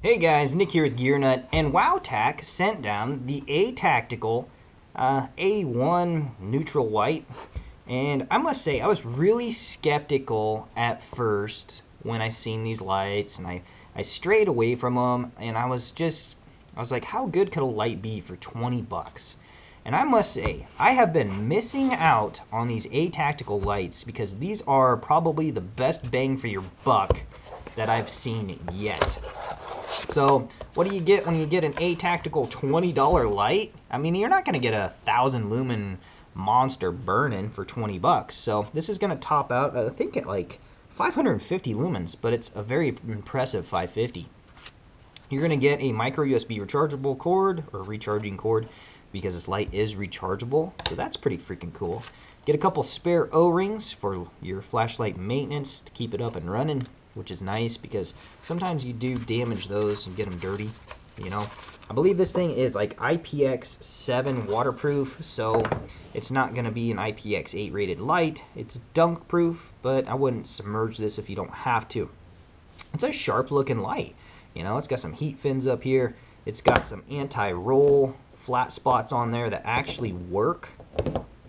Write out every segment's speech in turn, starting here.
Hey guys, Nick here with GearNut, and Wowtac sent down the Atactical A1 neutral white, and I must say I was really skeptical at first when I seen these lights, and I strayed away from them, and I was like, how good could a light be for 20 bucks? And I must say, I have been missing out on these Atactical lights because these are probably the best bang for your buck that I've seen yet. So what do you get when you get an Atactical $20 light? I mean, you're not going to get a 1,000 lumen monster burning for 20 bucks. So this is going to top out, I think, at like 550 lumens, but it's a very impressive 550. You're going to get a micro USB rechargeable cord or recharging cord because this light is rechargeable. So that's pretty freaking cool. Get a couple spare O-rings for your flashlight maintenance to keep it up and running, which is nice because sometimes you do damage those and get them dirty, you know. I believe this thing is like IPX7 waterproof, so it's not going to be an IPX8 rated light. It's dunk proof, but I wouldn't submerge this if you don't have to. It's a sharp looking light, you know. It's got some heat fins up here. It's got some anti-roll flat spots on there that actually work.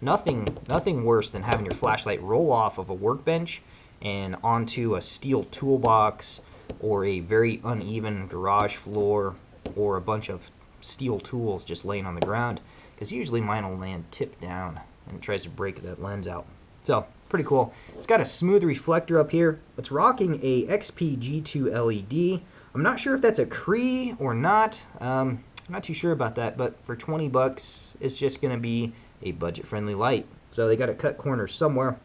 Nothing worse than having your flashlight roll off of a workbench and onto a steel toolbox or a very uneven garage floor or a bunch of steel tools just laying on the ground, because usually mine will land tip down and it tries to break that lens out. So pretty cool. It's got a smooth reflector up here. It's rocking a XP-G2 LED. I'm not sure if that's a Cree or not. I'm not too sure about that, but for 20 bucks it's just going to be a budget-friendly light. So they got to cut corners somewhere.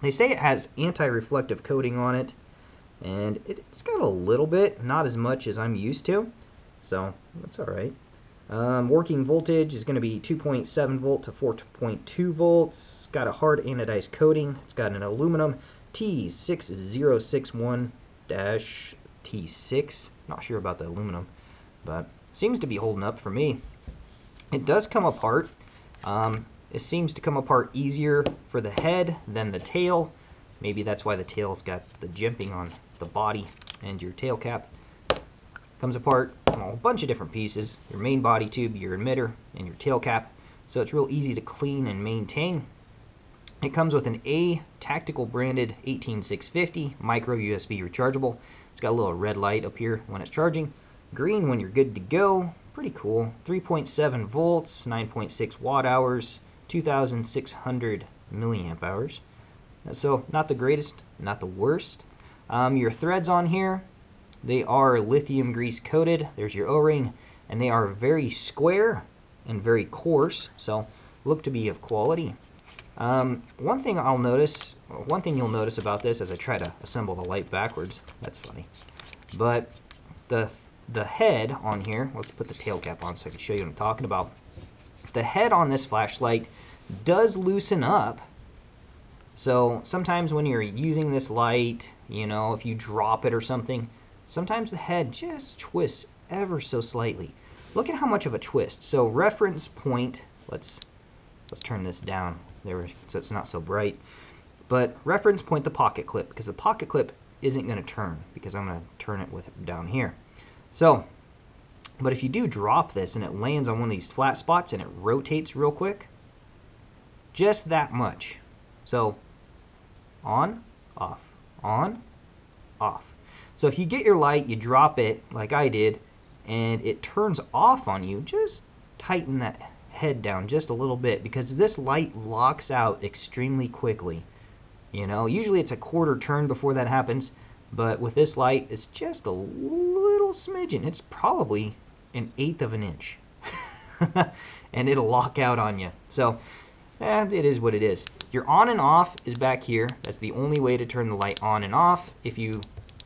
They say it has anti-reflective coating on it, and it's got a little bit, not as much as I'm used to, so that's alright. Working voltage is going to be 2.7 volt to 4.2 volts. Got a hard anodized coating. It's got an aluminum T6061-T6. Not sure about the aluminum, but seems to be holding up for me. It does come apart. It seems to come apart easier for the head than the tail. Maybe that's why the tail's got the jimping on the body and your tail cap. Comes apart in a bunch of different pieces. Your main body tube, your emitter, and your tail cap. So it's real easy to clean and maintain. It comes with an Atactical branded 18650 micro USB rechargeable. It's got a little red light up here when it's charging. Green when you're good to go. Pretty cool. 3.7 volts, 9.6 watt hours. 2,600 milliamp hours. So not the greatest, not the worst. Your threads on here, they are lithium grease coated. There's your O-ring, and they are very square and very coarse, so look to be of quality. One thing you'll notice about this as I try to assemble the light backwards, that's funny, but the head on here, let's put the tail cap on so I can show you what I'm talking about. The head on this flashlight does loosen up. So sometimes when you're using this light, you know, if you drop it or something, sometimes the head just twists ever so slightly. Look at how much of a twist. So reference point, let's turn this down there so it's not so bright. But reference point the pocket clip, because the pocket clip isn't going to turn because I'm going to turn it with down here. So but if you do drop this and it lands on one of these flat spots and it rotates real quick, just that much. So on, off, on, off. So if you get your light, you drop it like I did, and it turns off on you, just tighten that head down just a little bit, because this light locks out extremely quickly. You know, usually it's a quarter turn before that happens, but with this light, it's just a little smidgen. It's probably 1/8 of an inch. And it'll lock out on you. So it is what it is. Your on and off is back here. That's the only way to turn the light on and off. If you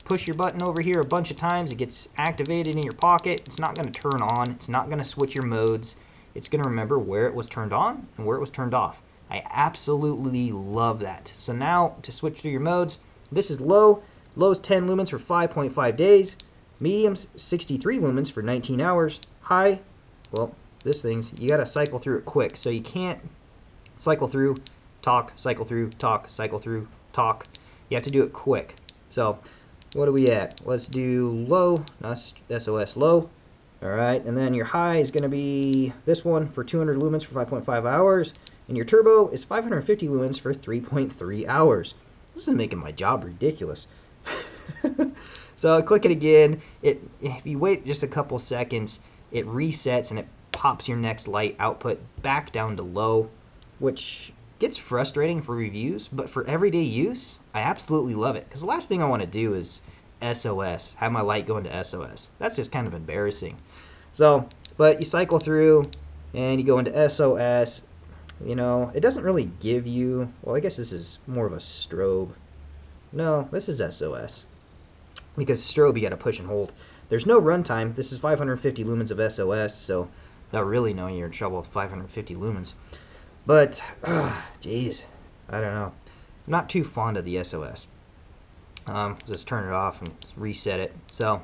push your button over here a bunch of times, it gets activated in your pocket. It's not going to turn on. It's not going to switch your modes. It's going to remember where it was turned on and where it was turned off. I absolutely love that. So now to switch through your modes, this is low. Low's 10 lumens for 5.5 days. Medium's 63 lumens for 19 hours. High, well, this thing's, you gotta cycle through it quick. So you can't cycle through, talk, cycle through, talk, cycle through, talk. You have to do it quick. So What are we at? Let's do low, not SOS low. All right, and then your high is going to be this one for 200 lumens for 5.5 hours, and your turbo is 550 lumens for 3.3 hours. This is making my job ridiculous. So click it again. If you wait just a couple seconds, it resets and it pops your next light output back down to low, which gets frustrating for reviews, but for everyday use, I absolutely love it. Because the last thing I want to do is SOS, have my light go into SOS. That's just kind of embarrassing. So, but you cycle through and you go into SOS. You know, it doesn't really give you, well, I guess this is more of a strobe. No, this is SOS. Because strobe, you got to push and hold. There's no runtime. This is 550 lumens of SOS, so they'll really know you're in trouble with 550 lumens. But, geez, I don't know. I'm not too fond of the SOS. Just turn it off and reset it. So,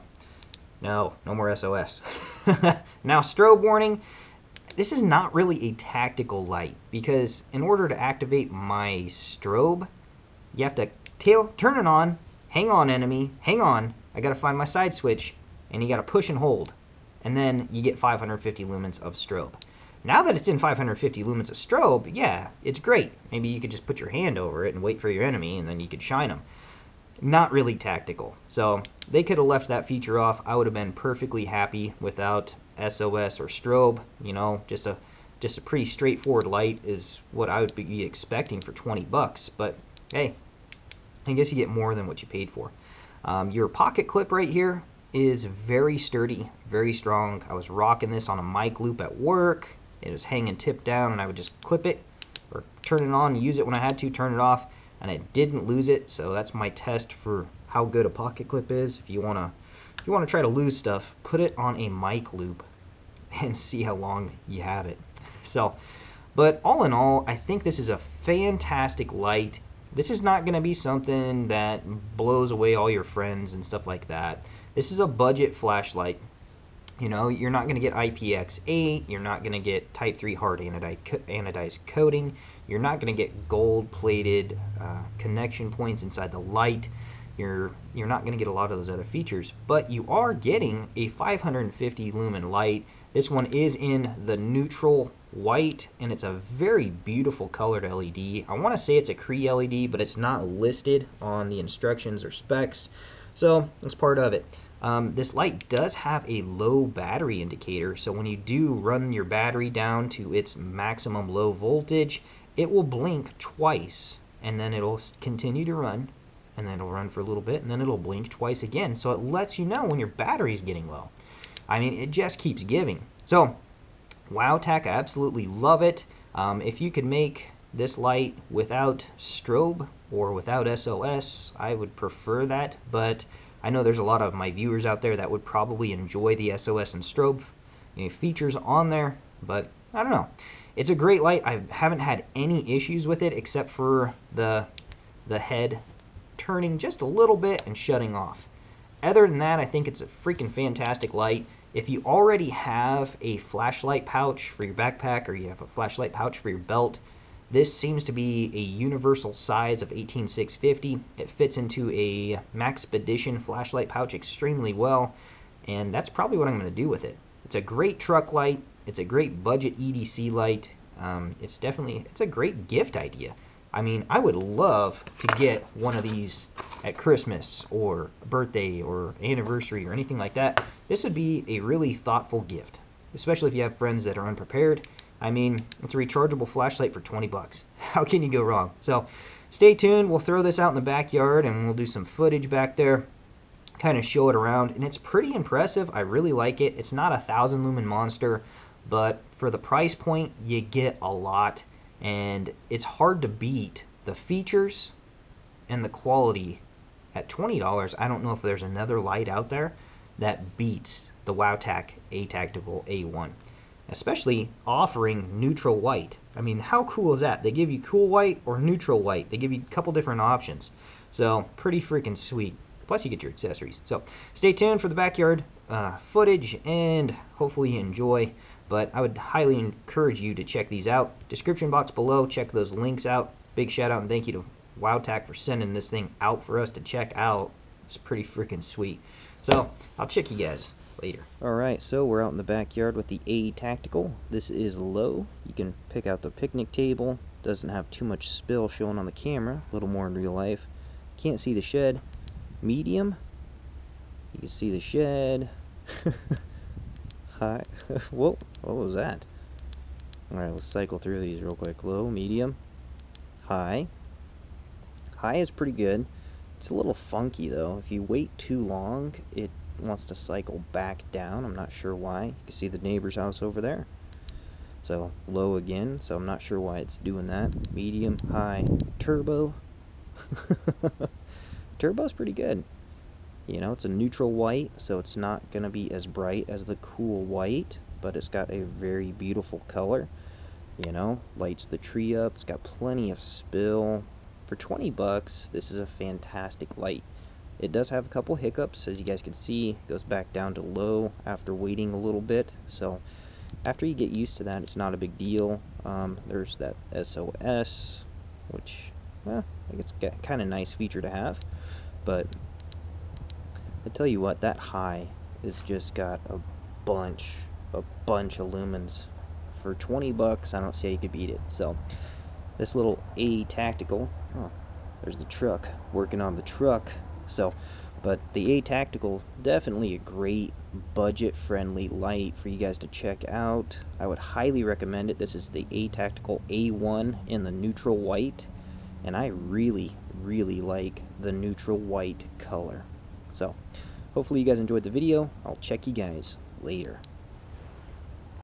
no more SOS. Now, strobe warning. This is not really a tactical light, because in order to activate my strobe, you have to turn it on, hang on enemy, hang on, I gotta find my side switch, and you gotta push and hold, and then you get 550 lumens of strobe. Now that it's in 550 lumens of strobe, yeah, it's great. Maybe you could just put your hand over it and wait for your enemy, and then you could shine them. Not really tactical. So they could have left that feature off. I would have been perfectly happy without SOS or strobe. You know, just a pretty straightforward light is what I would be expecting for 20 bucks. But hey, I guess you get more than what you paid for. Your pocket clip right here is very sturdy, very strong. I was rocking this on a mic loop at work. It was hanging tipped down, and I would just clip it or turn it on, use it when I had to, turn it off, and it didn't lose it. So that's my test for how good a pocket clip is. If you wanna try to lose stuff, put it on a mic loop and see how long you have it. So, but all in all, I think this is a fantastic light. This is not going to be something that blows away all your friends and stuff like that. This is a budget flashlight. You know, you're not going to get IPX8. You're not going to get Type 3 hard anodized coating. You're not going to get gold-plated connection points inside the light. You're not going to get a lot of those other features. But you are getting a 550 lumen light. This one is in the neutral white, and it's a very beautiful colored LED. I want to say it's a Cree LED, but it's not listed on the instructions or specs, so that's part of it. This light does have a low battery indicator, so when you do run your battery down to its maximum low voltage, it will blink twice, and then it'll continue to run, and then it'll run for a little bit, and then it'll blink twice again, so it lets you know when your battery's getting low. I mean, it just keeps giving. So, Wowtac, I absolutely love it. If you could make this light without strobe or without SOS, I would prefer that, but I know there's a lot of my viewers out there that would probably enjoy the SOS and strobe features on there, but I don't know. It's a great light. I haven't had any issues with it except for the head turning just a little bit and shutting off. Other than that, I think it's a freaking fantastic light. If you already have a flashlight pouch for your backpack, or you have a flashlight pouch for your belt, this seems to be a universal size of 18650. It fits into a Maxpedition flashlight pouch extremely well, and that's probably what I'm going to do with it. It's a great truck light. It's a great budget EDC light. It's a great gift idea. I mean, I would love to get one of these at Christmas or birthday or anniversary or anything like that. This would be a really thoughtful gift, especially if you have friends that are unprepared. I mean, it's a rechargeable flashlight for 20 bucks. How can you go wrong? So stay tuned. We'll throw this out in the backyard and we'll do some footage back there, kind of show it around, and it's pretty impressive. I really like it. It's not a 1,000 lumen monster, but for the price point, you get a lot. And it's hard to beat the features and the quality at $20. I don't know if there's another light out there that beats the Wowtac Atactical A1, especially offering neutral white. I mean, how cool is that? They give you cool white or neutral white. They give you a couple different options. So pretty freaking sweet. Plus you get your accessories. So stay tuned for the backyard footage, and hopefully you enjoy. But I would highly encourage you to check these out. Description box below, check those links out. Big shout out and thank you to Wowtac for sending this thing out for us to check out. It's pretty freaking sweet. So I'll check you guys later. Alright, so we're out in the backyard with the A Tactical. This is low. You can pick out the picnic table. Doesn't have too much spill showing on the camera. A little more in real life. Can't see the shed. Medium. You can see the shed. High. Whoa, what was that? Alright, let's cycle through these real quick. Low, medium, high. High is pretty good. It's a little funky though. If you wait too long, it wants to cycle back down. I'm not sure why. You can see the neighbor's house over there. So low again, so I'm not sure why it's doing that. Medium, high, turbo. Turbo's pretty good. You know, it's a neutral white, so it's not going to be as bright as the cool white, but it's got a very beautiful color. You know, lights the tree up. It's got plenty of spill. For 20 bucks, this is a fantastic light. It does have a couple hiccups, as you guys can see. It goes back down to low after waiting a little bit, so after you get used to that, it's not a big deal. There's that SOS, which, well, I think it's got kind of nice feature to have, but I tell you what, that high has just got a bunch of lumens. For 20 bucks, I don't see how you could beat it. So this little A Tactical, oh, there's the truck, working on the truck. So, but the A Tactical, definitely a great budget-friendly light for you guys to check out. I would highly recommend it. This is the A Tactical A1 in the neutral white, and I really, really like the neutral white color. So, hopefully you guys enjoyed the video. I'll check you guys later.